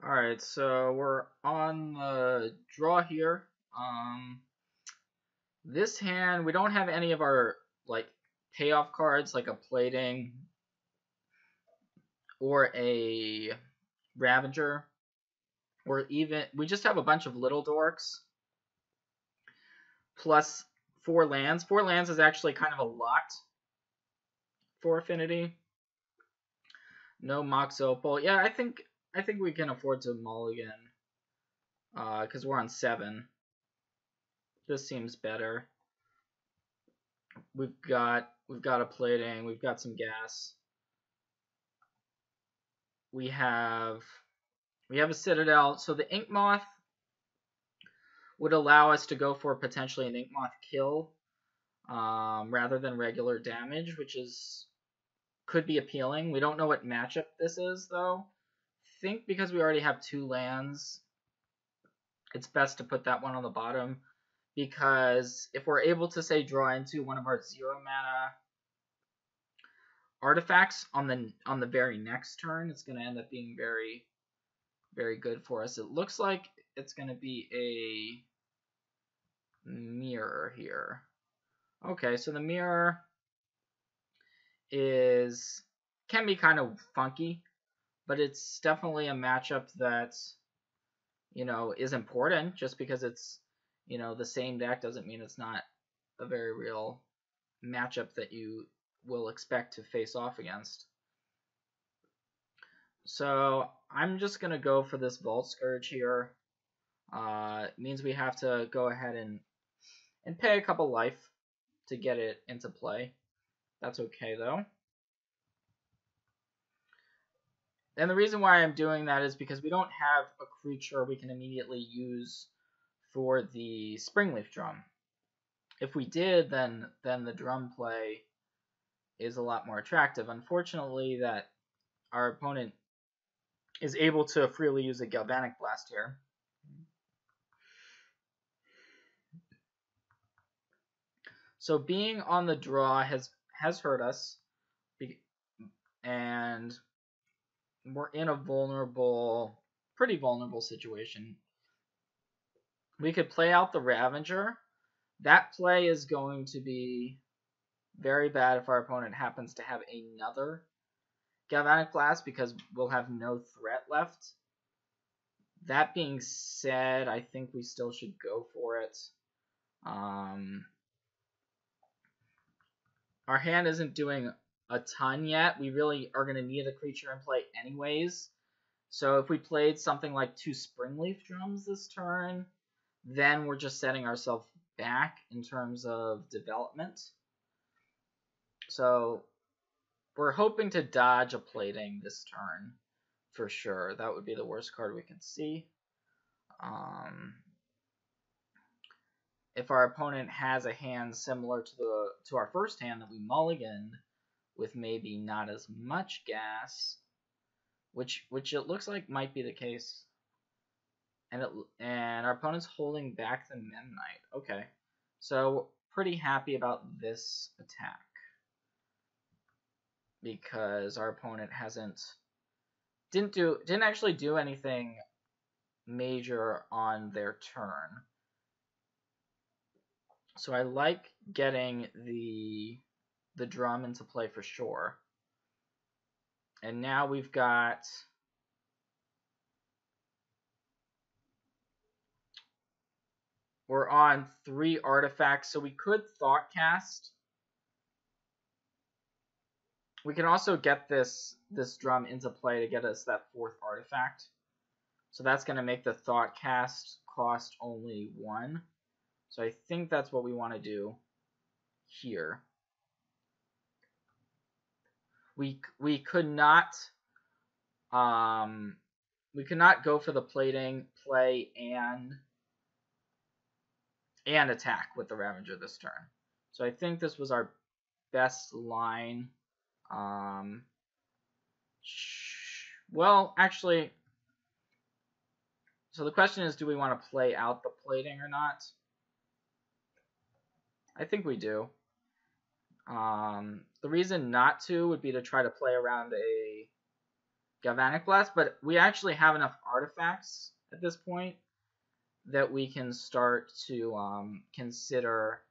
Alright, so we're on the draw here. This hand, we don't have any of our, like, payoff cards, like a plating or a Ravager, or even, we just have a bunch of little dorks, plus 4 lands. 4 lands is actually kind of a lot for Affinity. No Mox Opal. Yeah, I think we can afford to mulligan, because we're on 7. This seems better. We've got a plating, we've got some gas. We have a Citadel. So the Ink Moth would allow us to go for potentially an Ink Moth kill, rather than regular damage, which could be appealing. We don't know what matchup this is though. I think because we already have 2 lands, it's best to put that one on the bottom, because if we're able to, say, draw into one of our 0 mana artifacts on the very next turn, it's going to end up being very, very good for us. It looks like it's going to be a mirror here. Okay, so the mirror can be kind of funky, but it's definitely a matchup that, is important. Just because it's, the same deck doesn't mean it's not a very real matchup that you will expect to face off against. So I'm just going to go for this Vault Scourge here. It means we have to go ahead and pay a couple life to get it into play. That's okay though. And the reason why I'm doing that is because we don't have a creature we can immediately use for the Springleaf Drum. If we did, then the drum play is a lot more attractive. Unfortunately, that our opponent is able to freely use a Galvanic Blast here. So being on the draw has hurt us, and we're in a pretty vulnerable situation. We could play out the Ravager. That play is going to be very bad if our opponent happens to have another Galvanic Blast, because we'll have no threat left. That being said, I think we still should go for it. Our hand isn't doing a ton yet. We really are going to need a creature in play anyways. So if we played something like 2 Springleaf Drums this turn, then we're just setting ourselves back in terms of development. So we're hoping to dodge a plating this turn for sure. That would be the worst card we can see. If our opponent has a hand similar to our first hand that we mulliganed, with maybe not as much gas, which it looks like might be the case, and our opponent's holding back the Mennonite. Okay, so pretty happy about this attack, because our opponent didn't actually do anything major on their turn. So I like getting the drum into play for sure. And now we're on 3 artifacts, so we could Thoughtcast. We can also get this drum into play to get us that 4th artifact. So that's going to make the Thoughtcast cost only 1. So I think that's what we want to do here. We could not go for the plating play and attack with the Ravager this turn. So I think this was our best line. Well, actually, so the question is, do we want to play out the plating or not? I think we do. The reason not to would be to try to play around Galvanic Blast, but we actually have enough artifacts at this point that we can start to consider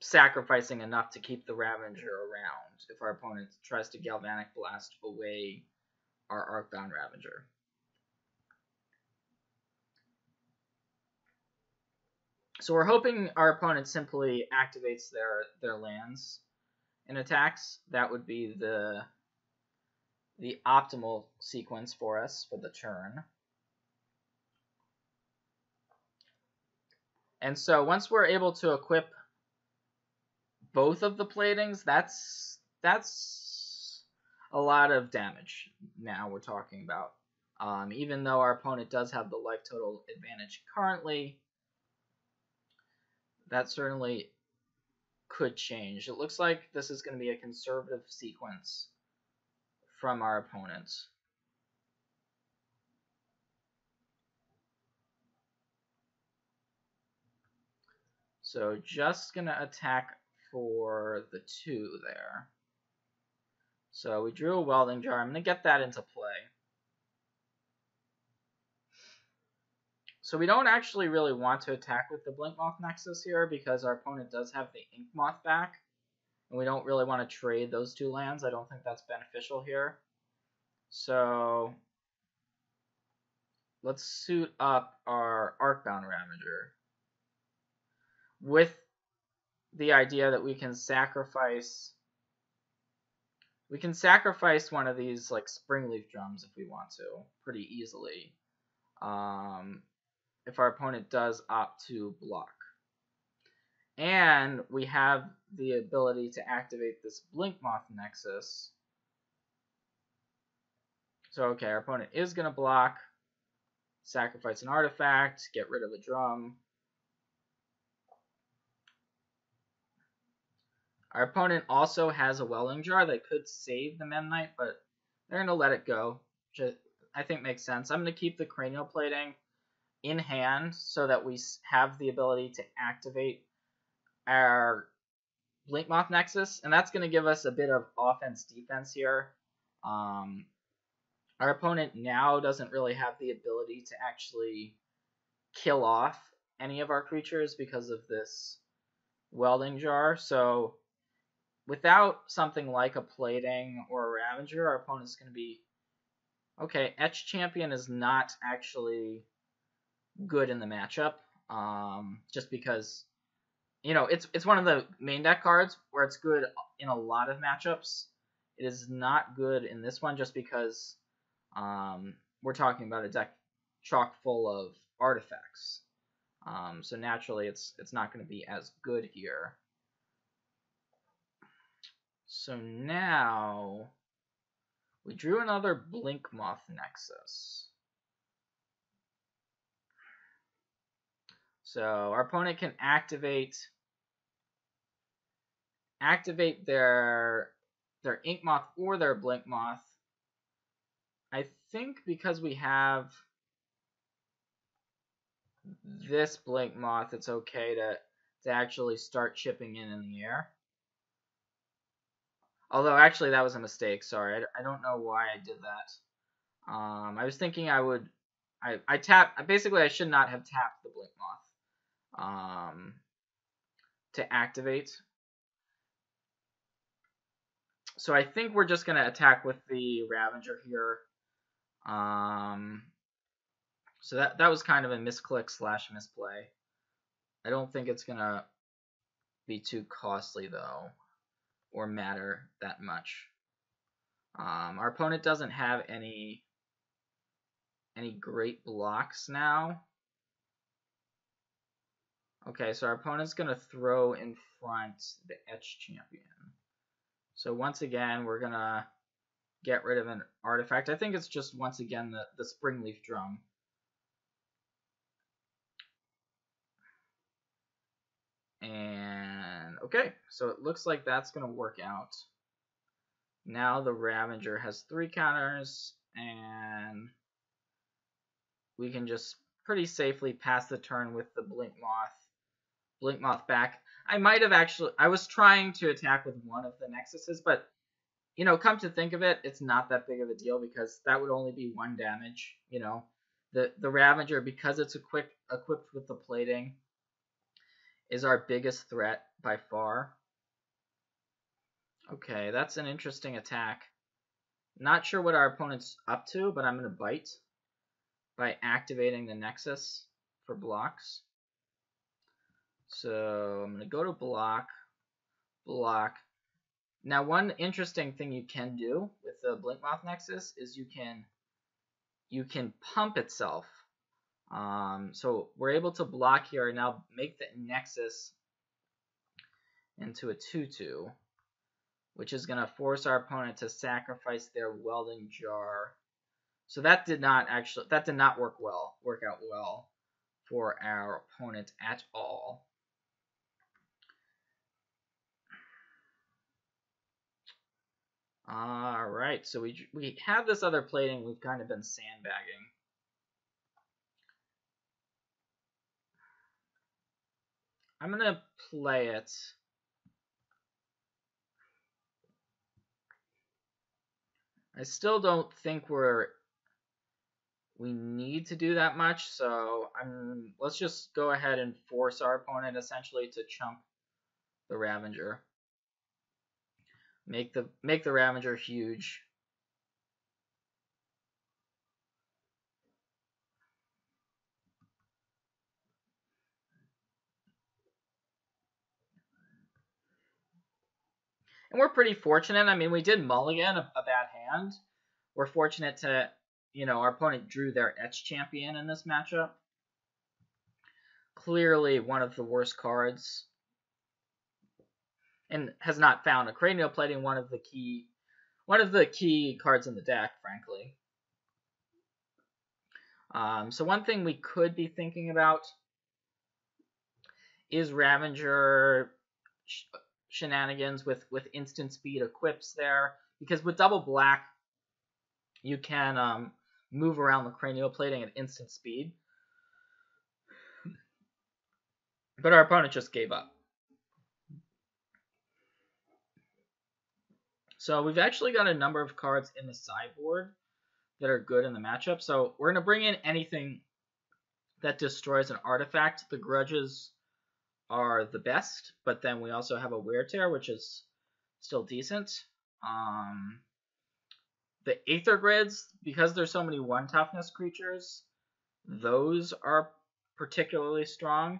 sacrificing enough to keep the Ravager around if our opponent tries to Galvanic Blast away our Arcbound Ravager. So we're hoping our opponent simply activates their lands and attacks. That would be the optimal sequence for us for the turn. And so once we're able to equip both of the platings, that's a lot of damage now we're talking about. Even though our opponent does have the life total advantage currently, that certainly could change. It looks like this is going to be a conservative sequence from our opponent. So just going to attack for the 2 there. So we drew a Welding Jar. I'm going to get that into play. So we don't actually really want to attack with the Blinkmoth Nexus here because our opponent does have the Inkmoth back. And we don't really want to trade those 2 lands. I don't think that's beneficial here. So let's suit up our Arcbound Ravager with the idea that we can sacrifice one of these like Springleaf Drums if we want to pretty easily. If our opponent does opt to block. And we have the ability to activate this Blinkmoth Nexus. So okay, our opponent is going to block, sacrifice an artifact, get rid of a drum. Our opponent also has a Welding Jar that could save the Memnite, but they're going to let it go, which I think makes sense. I'm going to keep the Cranial Plating in hand so that we have the ability to activate our Blinkmoth Nexus, and that's going to give us a bit of offense-defense here. Our opponent now doesn't really have the ability to actually kill off any of our creatures because of this Welding Jar, so without something like a Plating or a Ravager, our opponent's going to be... Okay, Etch Champion is not actually good in the matchup, just because, you know, it's one of the main deck cards where it's good in a lot of matchups. It is not good in this one just because we're talking about a deck chock full of artifacts. So naturally it's not going to be as good here. So now we drew another Blinkmoth Nexus. So our opponent can activate their Inkmoth or their Blinkmoth. I think because we have this Blinkmoth, it's okay to actually start chipping in the air. Although, actually, that was a mistake. Sorry, I don't know why I did that. I was thinking I would... I tapped... Basically, I should not have tapped the Blinkmoth to activate. So I think we're just going to attack with the Ravager here. So that was kind of a misclick / misplay. I don't think it's going to be too costly, though, or matter that much. Our opponent doesn't have any great blocks now. Okay, so our opponent's going to throw in front the Etch Champion. So once again, we're going to get rid of an artifact. I think it's just, once again, the Springleaf Drum. And, okay, so it looks like that's going to work out. Now the Ravager has 3 counters, and we can just pretty safely pass the turn with the Blinkmoth back. I might have actually... I was trying to attack with one of the Nexuses, but you know, come to think of it, it's not that big of a deal because that would only be 1 damage. You know, the Ravager, because it's equipped with the plating, is our biggest threat by far. Okay, that's an interesting attack. Not sure what our opponent's up to, but I'm going to bite by activating the Nexus for blocks. So I'm going to go to block. Now, one interesting thing you can do with the Blinkmoth Nexus is you can pump itself. So we're able to block here and now make the Nexus into a 2/2, which is going to force our opponent to sacrifice their Welding Jar. So that did not work out well for our opponent at all. All right, so we have this other plating we've kind of been sandbagging. I'm gonna play it. I still don't think we need to do that much, so let's just go ahead and force our opponent essentially to chump the Ravager. Make the Ravager huge. And we're pretty fortunate. I mean, we did mulligan a bad hand. We're fortunate to, you know, our opponent drew their Etch Champion in this matchup. Clearly one of the worst cards. And has not found a cranial plating, one of the key cards in the deck, frankly. So one thing we could be thinking about is Ravager shenanigans with instant speed equips there, because with double black you can move around the cranial plating at instant speed. But our opponent just gave up. So we've actually got a number of cards in the sideboard that are good in the matchup. So we're going to bring in anything that destroys an artifact. The Grudges are the best, but then we also have a Wear Tear, which is still decent. The Aether Grids, because there's so many 1 toughness creatures, those are particularly strong.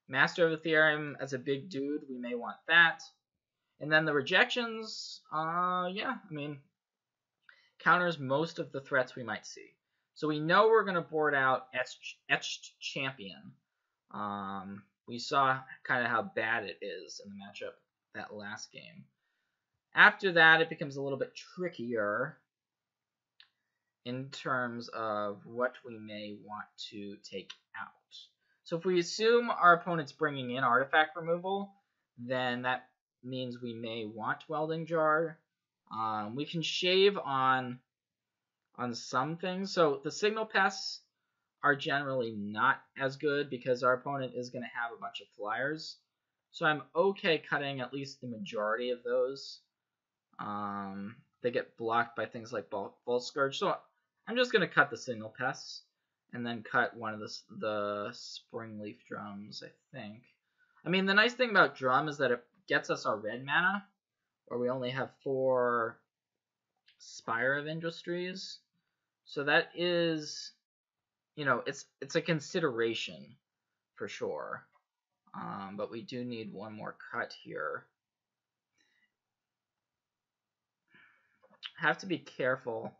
Master of Ethereum as a big dude, we may want that. And then the rejections, yeah, I mean, counters most of the threats we might see. So we know we're going to board out Etched Champion. We saw kind of how bad it is in the matchup that last game. After that, it becomes a little bit trickier in terms of what we may want to take out. So if we assume our opponent's bringing in artifact removal, then that means we may want Welding Jar. We can shave on some things. So the Signal Pests are generally not as good because our opponent is going to have a bunch of flyers. So I'm okay cutting at least the majority of those. They get blocked by things like Bolt Scourge. So I'm just going to cut the Signal Pests and then cut one of the Springleaf Drums, I think. I mean, the nice thing about Drum is that it gets us our red mana, where we only have 4 Spire of Industries. So that is, you know, it's a consideration for sure. But we do need one more cut here. Have to be careful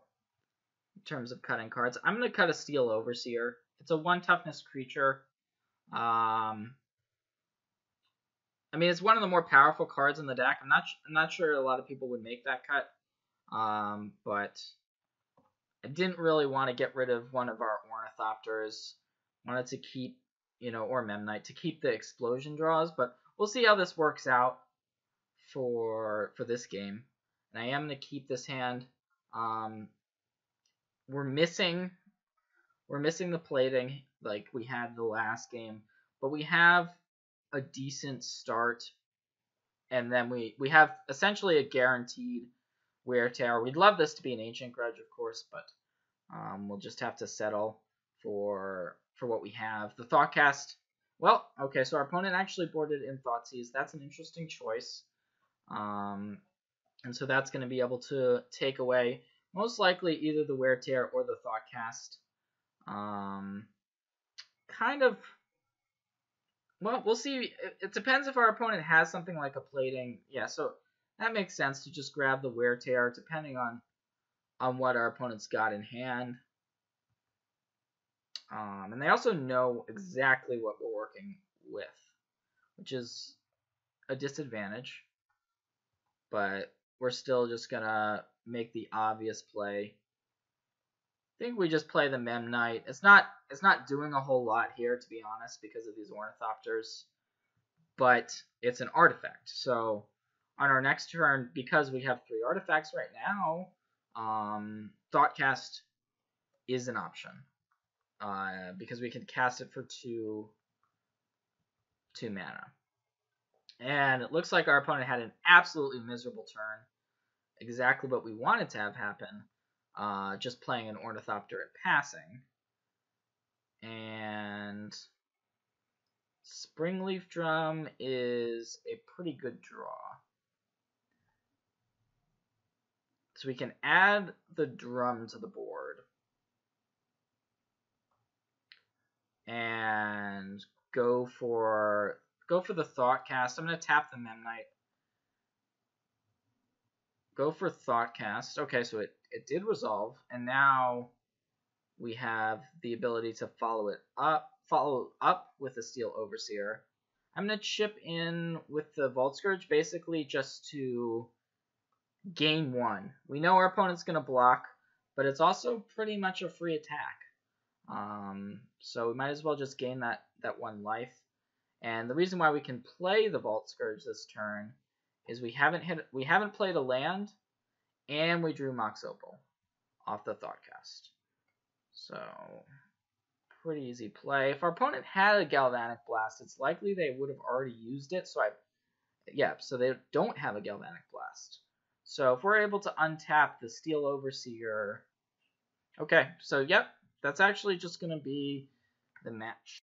in terms of cutting cards. I'm going to cut a Steel Overseer. It's a 1 toughness creature. I mean, it's one of the more powerful cards in the deck. I'm not sure a lot of people would make that cut. But I didn't really want to get rid of one of our Ornithopters. Wanted to keep, you know, or Memnite, to keep the explosion draws. But we'll see how this works out for this game. And I am going to keep this hand. We're missing the plating like we had the last game, but we have a decent start and then we have essentially a guaranteed Wear Tear. We'd love this to be an Ancient Grudge, of course, but we'll just have to settle for what we have. The Thoughtcast. Well, okay, so our opponent actually boarded in Thoughtseize. That's an interesting choice. And so that's going to be able to take away most likely either the Wear Tear or the Thoughtcast. Kind of. Well, we'll see. It depends if our opponent has something like a plating. Yeah, so that makes sense to just grab the Wear Tear, depending on what our opponent's got in hand. And they also know exactly what we're working with, which is a disadvantage. But we're still just gonna make the obvious play. I think we just play the Mem Knight. It's not doing a whole lot here, to be honest, because of these Ornithopters. But it's an artifact. So on our next turn, because we have 3 artifacts right now, Thoughtcast is an option. Because we can cast it for 2 mana. And it looks like our opponent had an absolutely miserable turn. Exactly what we wanted to have happen. Just playing an Ornithopter and passing. And Springleaf Drum is a pretty good draw. So we can add the drum to the board. And go for the Thoughtcast. I'm going to tap the Memnite. Go for Thoughtcast. Okay, so it did resolve, and now we have the ability to follow up with the Steel Overseer. I'm going to chip in with the Vault Scourge basically just to gain 1. We know our opponent's going to block, but it's also pretty much a free attack. So we might as well just gain that 1 life. And the reason why we can play the Vault Scourge this turn is we haven't played a land, and we drew Mox Opal off the Thoughtcast. So pretty easy play. If our opponent had a Galvanic Blast, it's likely they would have already used it. So so they don't have a Galvanic Blast. So if we're able to untap the Steel Overseer, okay. So yep, that's actually just gonna be the match.